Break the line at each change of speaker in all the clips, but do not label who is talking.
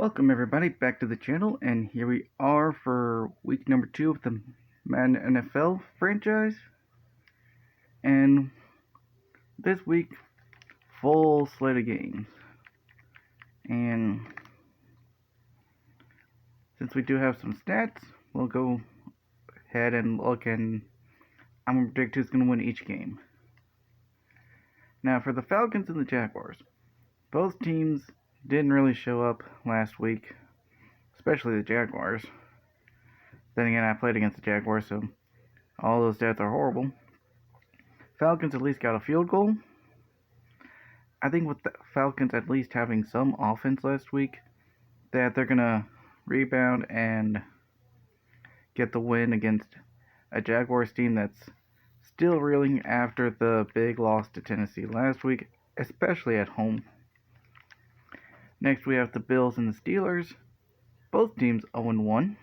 Welcome everybody back to the channel, and here we are for week number 2 of the Madden NFL franchise. And this week, full slate of games. And since we do have some stats, we'll go ahead and look, and I'm going to predict who's going to win each game. Now for the Falcons and the Jaguars, both teams didn't really show up last week, especially the Jaguars. Then again, I played against the Jaguars, so all those stats are horrible. Falcons at least got a field goal. I think with the Falcons at least having some offense last week, that they're going to rebound and get the win against a Jaguars team that's still reeling after the big loss to Tennessee last week, especially at home. Next, we have the Bills and the Steelers. Both teams 0-1.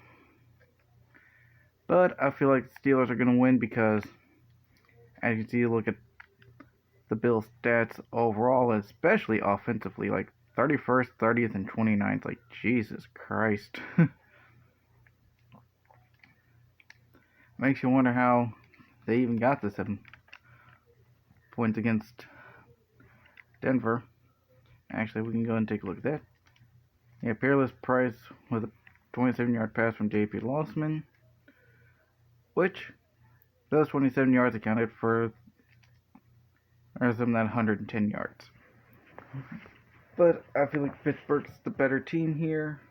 But I feel like the Steelers are going to win because, as you see, look at the Bills' stats overall, especially offensively, like 31st, 30th, and 29th. Like, Jesus Christ. Makes you wonder how they even got the 7 points against Denver. Actually, we can go and take a look at that. Yeah, Peerless Price with a 27-yard pass from J.P. Lossman, which those 27 yards accounted for some that 110 yards. But I feel like Pittsburgh's the better team here,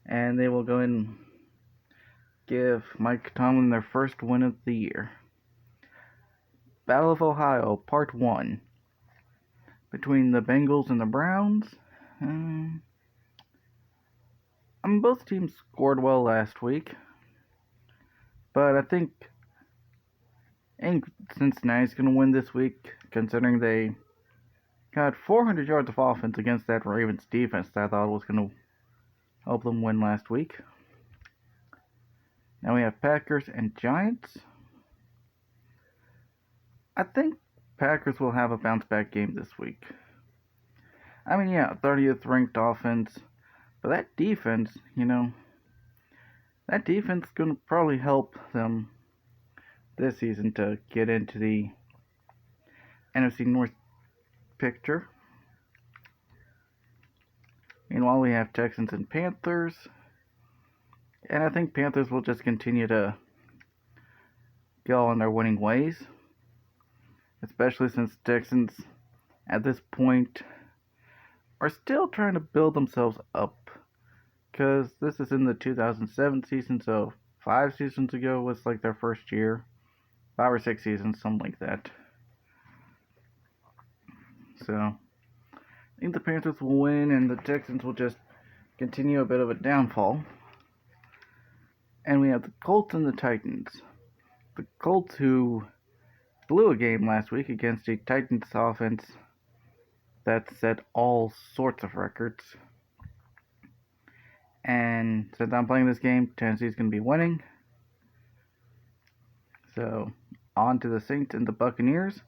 and they will go and give Mike Tomlin their first win of the year. Battle of Ohio, Part 1. Between the Bengals and the Browns. Both teams scored well last week, but I think Cincinnati's going to win this week, considering they got 400 yards of offense against that Ravens defense that I thought was going to help them win last week. Now we have Packers and Giants. I think Packers will have a bounce-back game this week. I mean, yeah, 30th ranked offense, but that defense, that defense is going to probably help them this season to get into the NFC North picture. Meanwhile, we have Texans and Panthers, and I think Panthers will just continue to go on their winning ways, especially since Texans, at this point, are still trying to build themselves up, because this is in the 2007 season, so 5 seasons ago was like their first year, 5 or 6 seasons, something like that. So, I think the Panthers will win, and the Texans will just continue a bit of a downfall. And we have the Colts and the Titans. The Colts, who blew a game last week against a Titans offense that set all sorts of records. And since I'm playing this game, Tennessee's going to be winning. So, on to the Saints and the Buccaneers.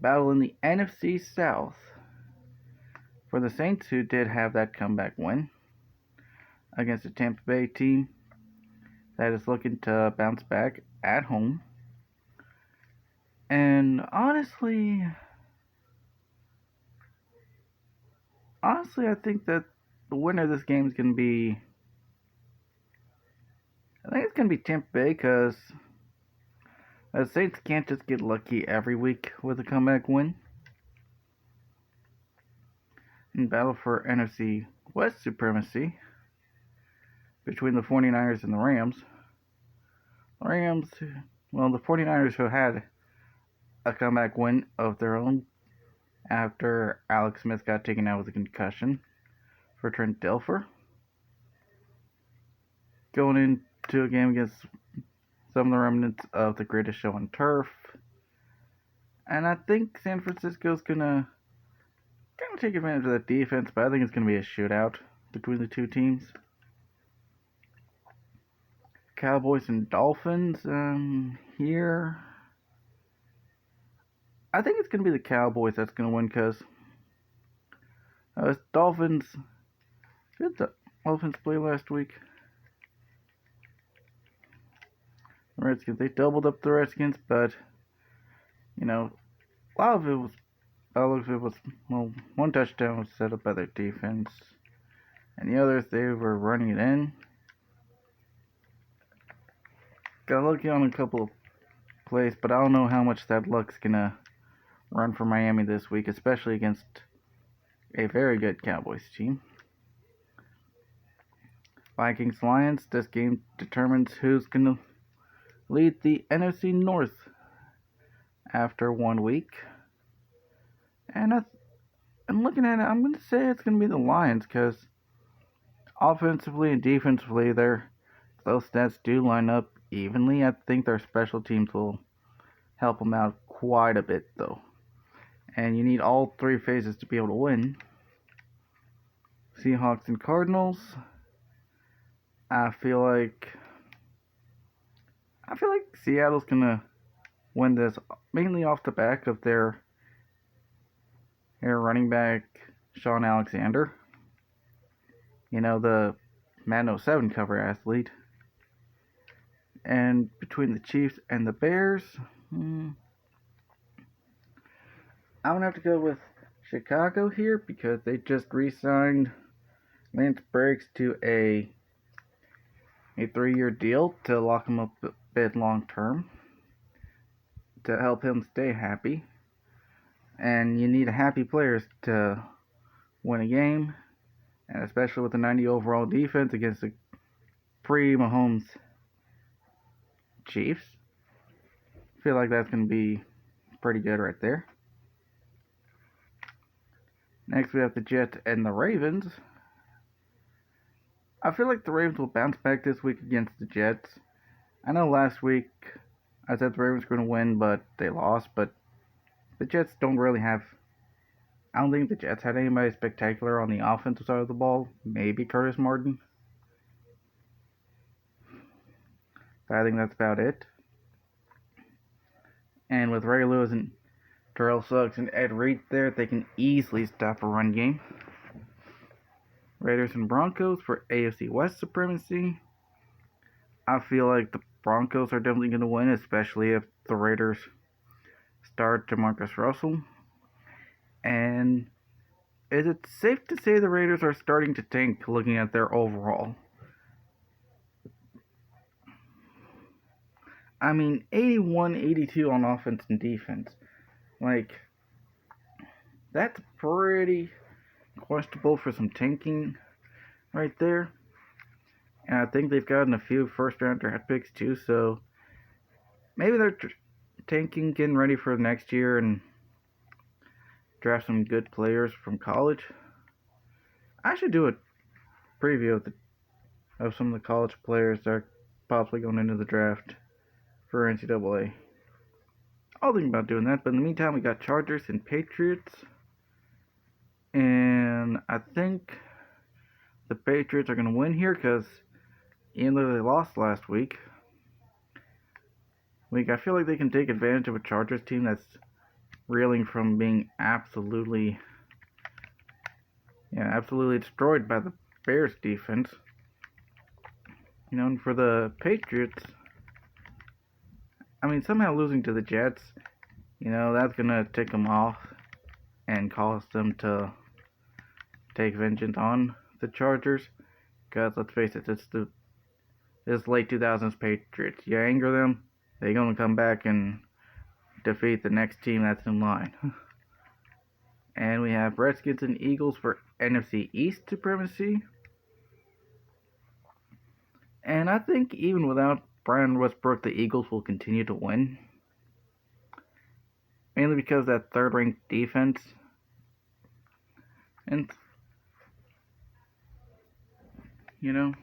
Battle in the NFC South. For the Saints, who did have that comeback win against the Tampa Bay team that is looking to bounce back at home. And honestly, I think that the winner of this game is going to be, Tampa Bay, because the Saints can't just get lucky every week with a comeback win. In battle for NFC West supremacy between the 49ers and the Rams. The 49ers who had a comeback win of their own after Alex Smith got taken out with a concussion for Trent Dilfer. Going into a game against some of the remnants of the greatest show on turf. And I think San Francisco's going to take advantage of that defense, but I think it's going to be a shootout between the two teams. Cowboys and Dolphins here. I think it's going to be the Cowboys that's going to win, because Dolphins Did the Dolphins play last week? The Redskins, they doubled up the Redskins, but, you know, a lot of it was, well, one touchdown was set up by their defense, and the others, they were running it in. Got lucky on a couple of plays, but I don't know how much that luck's gonna run for Miami this week, especially against a very good Cowboys team. Vikings Lions, this game determines who's gonna lead the NFC North after 1 week. And I'm looking at it, I'm gonna say it's gonna be the Lions, because offensively and defensively, those stats do line up evenly. I think their special teams will help them out quite a bit, though. And you need all three phases to be able to win. Seahawks and Cardinals. I feel like Seattle's gonna win this mainly off the back of their running back Sean Alexander. You know, the Madden 07 cover athlete. And between the Chiefs and the Bears, I'm gonna have to go with Chicago here because they just re-signed Lance Briggs to a 3-year deal to lock him up a bit long term to help him stay happy. And you need happy players to win a game, and especially with the 90 overall defense against the pre-Mahomes Chiefs. I feel like that's going to be pretty good right there. Next we have the Jets and the Ravens. I feel like the Ravens will bounce back this week against the Jets. I know last week I said the Ravens were going to win, but they lost. But the Jets don't really have... I don't think the Jets had anybody spectacular on the offensive side of the ball. Maybe Curtis Martin. But I think that's about it. And with Ray Lewis and Terrell Suggs and Ed Reed there, they can easily stop a run game. Raiders and Broncos for AFC West supremacy. I feel like the Broncos are definitely going to win, especially if the Raiders start Jamarcus Russell. And is it safe to say the Raiders are starting to tank looking at their overall? I mean, 81-82 on offense and defense. Like, that's pretty questionable for some tanking right there. And I think they've gotten a few first-round draft picks too, so maybe they're tanking, getting ready for next year and draft some good players from college. I should do a preview of some of the college players that are possibly going into the draft for NCAA. I'll think about doing that, but in the meantime, we got Chargers and Patriots. And I think the Patriots are going to win here because even though they lost last week, I feel like they can take advantage of a Chargers team that's reeling from being absolutely destroyed by the Bears defense. You know, and for the Patriots, I mean, somehow losing to the Jets, you know, that's going to tick them off and cause them to take vengeance on the Chargers. Because, let's face it, this late 2000s Patriots. You anger them, they're going to come back and defeat the next team that's in line. And we have Redskins and Eagles for NFC East supremacy. And I think even without Brian Westbrook, the Eagles will continue to win. Mainly because of that third-ranked defense. And, you know,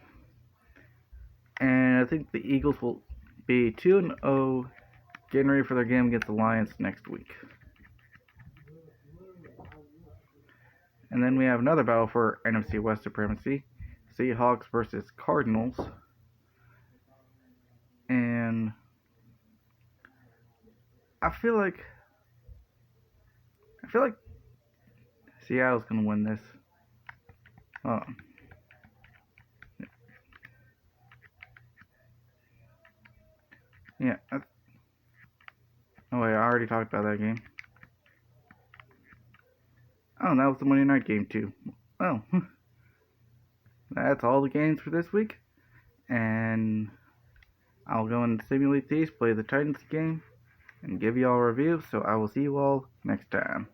and I think the Eagles will be 2-0, getting ready for their game against the Lions next week. And then we have another battle for NFC West supremacy. Seahawks versus Cardinals. And I feel like Seattle's gonna win this. Hold on. Yeah. Oh wait, I already talked about that game. Oh, and that was the Monday night game too. Well, that's all the games for this week. And I'll go and simulate these, play the Titans game, and give you all a review. So I will see you all next time.